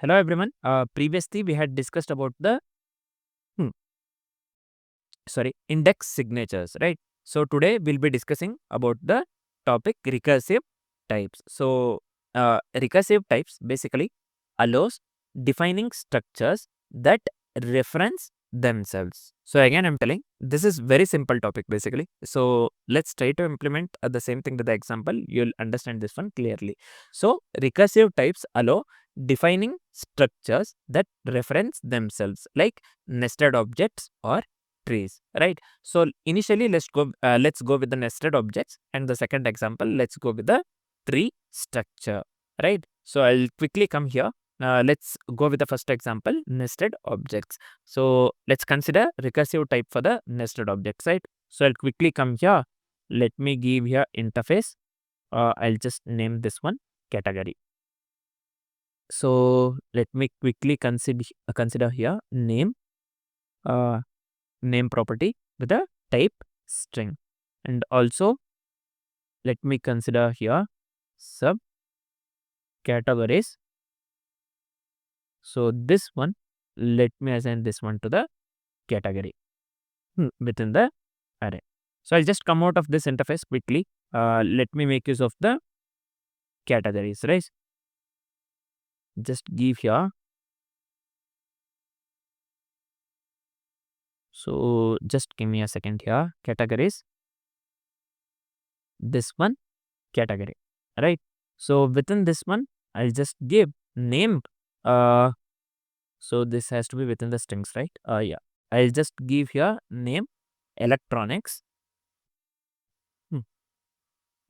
Hello everyone. Previously we had discussed about the hmm, index signatures, right? So today we'll be discussing about the topic recursive types. So recursive types basically allows defining structures that reference themselves. So again I'm telling this is very simple topic basically. So let's try to implement the same thing with the example. You'll understand this one clearly. So recursive types allow defining structures that reference themselves like nested objects or trees, right? So initially let's go with the nested objects, and the second example let's go with the tree structure, right? So I'll quickly come here. Let's go with the first example, nested objects. So let's consider recursive type for the nested objects, right? So I'll quickly come here. Let me give here interface. I'll just name this one category. So let me quickly consider here name name property with a type string, and also let me consider here sub categories. So this one, let me assign this one to the category within the array. So I'll just come out of this interface quickly. Let me make use of the categories, right? Just give here. So just give me a second here. Categories. This one category, right? So within this one, I'll just give name. So this has to be within the strings, right? Yeah. I'll just give here name electronics.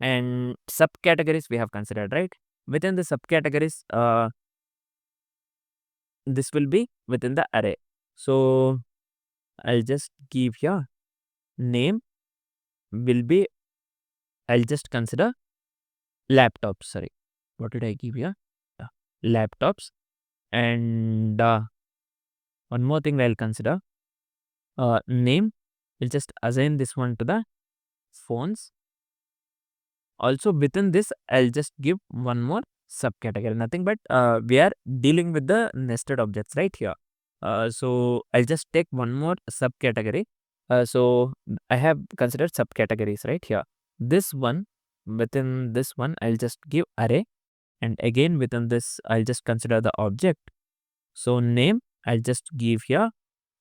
And subcategories we have considered, right? Within the subcategories, this will be within the array. So I'll just give here name will be, I'll just consider laptops. Sorry, what did I give here? Laptops. And one more thing I'll consider name. We'll just assign this one to the phones. Also within this, I'll just give one more subcategory. Nothing but we are dealing with the nested objects right here. So I'll just take one more subcategory. So I have considered subcategories right here. This one, within this one, I'll just give array, and again within this, I'll just consider the object. So name, I'll just give here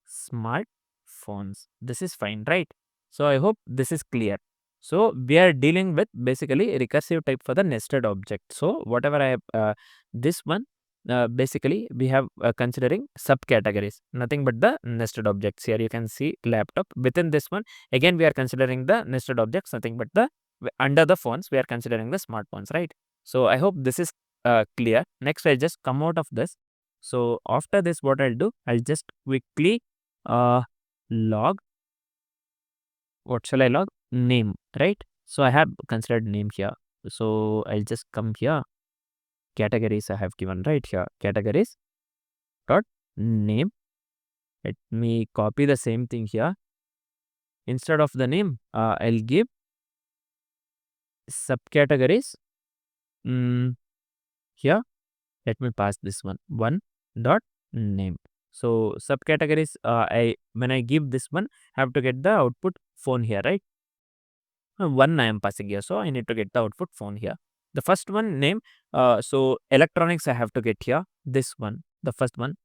smartphones. This is fine, right? So I hope this is clear. So we are dealing with basically recursive type for the nested object. So whatever I have, this one, basically we have considering subcategories, nothing but the nested objects. Here you can see laptop. Within this one, again we are considering the nested objects, nothing but the under the phones we are considering the smartphones, right? So I hope this is clear. Next, I'll just come out of this. So after this, what I'll do, I'll just quickly log. What shall I log? Name, right? So I have considered name here. So I'll just come here. Categories I have given right here. Categories dot name. Let me copy the same thing here. Instead of the name, I'll give subcategories. Here, let me pass this one dot name. So subcategories, when I give this one, I have to get the output phone here, right? One I am passing here, so I need to get the output phone here. The first one name, so electronics I have to get here. This one, the first one.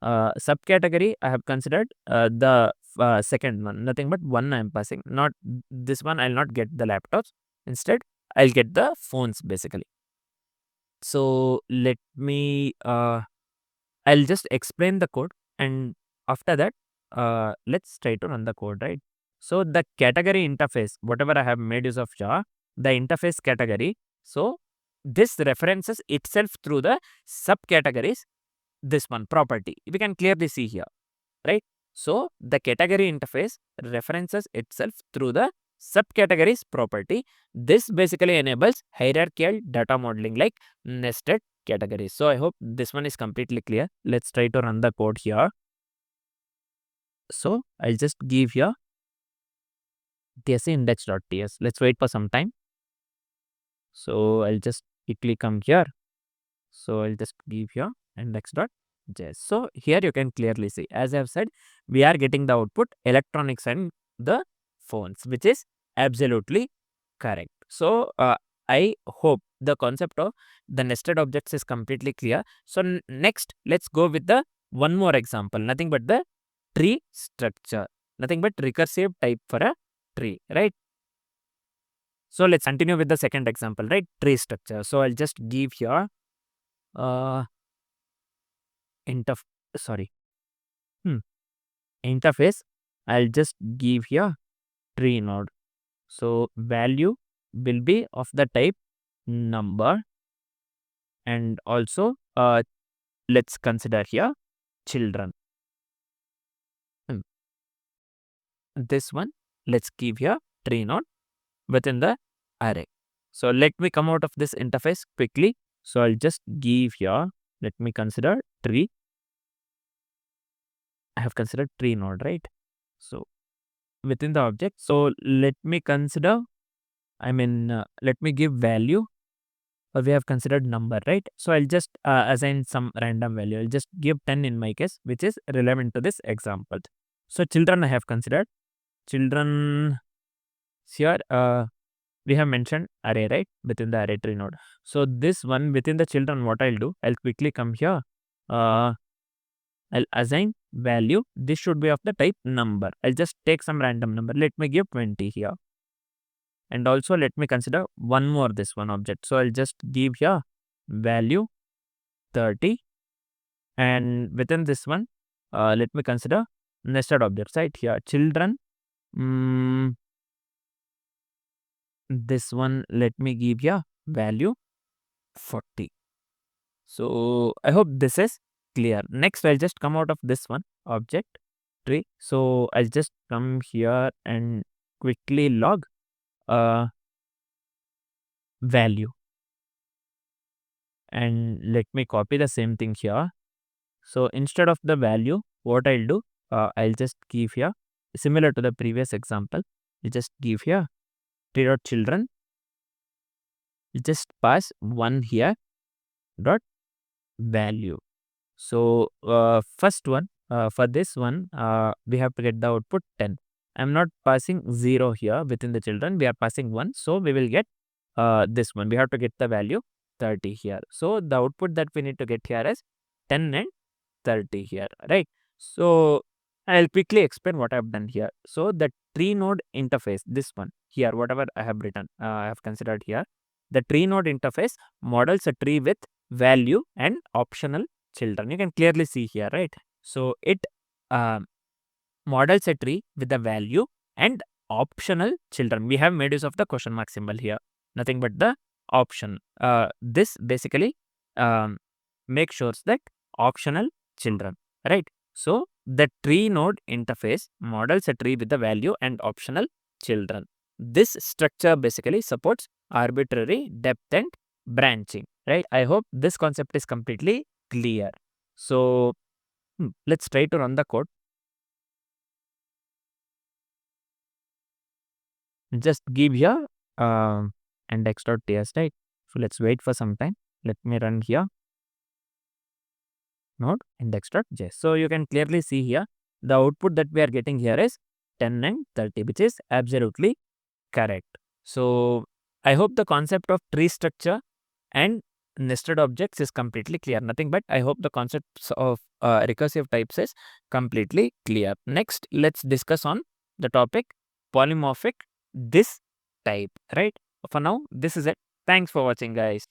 Subcategory I have considered the second one, nothing but one I am passing. Not this one. I'll not get the laptops. Instead, I'll get the phones basically. So let me. I'll just explain the code, and after that, let's try to run the code, right? So the category interface, whatever I have made use of Java, the interface category. So this references itself through the subcategories. This one property we can clearly see here, right? So the category interface references itself through the subcategories property. This basically enables hierarchical data modeling like nested categories. So I hope this one is completely clear. Let's try to run the code here. So I'll just give here tsc index.ts. Let's wait for some time. So I'll just quickly come here. So I'll just give here index.js. So here you can clearly see, as I have said, we are getting the output electronics and the phones, which is absolutely correct. So I hope the concept of the nested objects is completely clear. So next, let's go with the one more example, nothing but the tree structure, nothing but recursive type for a tree, right? So let's continue with the second example, right? Tree structure. So I'll just give here uh interf sorry interface. I'll just give here tree node. So value will be of the type number, and also let's consider here children. Hmm. This one, let's give here tree node within the array. So let me come out of this interface quickly. So I'll just give here, let me consider tree. I have considered tree node, right? So within the object, so let me consider, let me give value, or we have considered number, right? So I'll just assign some random value. I'll just give 10 in my case, which is relevant to this example. So children I have considered. Children here, we have mentioned array, right? Within the array tree node. So this one within the children, what I'll do, I'll quickly come here. I'll assign value. This should be of the type number. I'll just take some random number. Let me give 20 here. And also let me consider one more this one object. So I'll just give here value 30. And within this one, let me consider nested objects, right? Here children. This one, let me give here value 40. So I hope this is clear. Next, I'll just come out of this one object tree. So I'll just come here and quickly log value, and let me copy the same thing here. So instead of the value, what I'll do, I'll just give here, similar to the previous example, you just give here tree.children, you just pass 1 here dot value. So first one, for this one, we have to get the output 10. I'm not passing 0 here within the children, we are passing 1. So we will get this one. We have to get the value 30 here. So the output that we need to get here is 10 and 30 here, right? So I'll quickly explain what I've done here. So the tree node interface, this one here, whatever I have written, I have considered here. The tree node interface models a tree with value and optional children. You can clearly see here, right? So it models a tree with the value and optional children. We have made use of the question mark symbol here, nothing but the option. This basically makes sure that optional children, right? So the tree node interface models a tree with the value and optional children. This structure basically supports arbitrary depth and branching, right? I hope this concept is completely clear. So let's try to run the code. Just give here index.ts, right? So let's wait for some time. Let me run here node index.js. So you can clearly see here the output that we are getting here is 10 and 30, which is absolutely correct. So I hope the concept of tree structure and nested objects is completely clear. Nothing but I hope the concepts of recursive types is completely clear. Next, let's discuss on the topic polymorphic this type, right? For now, this is it. Thanks for watching, guys.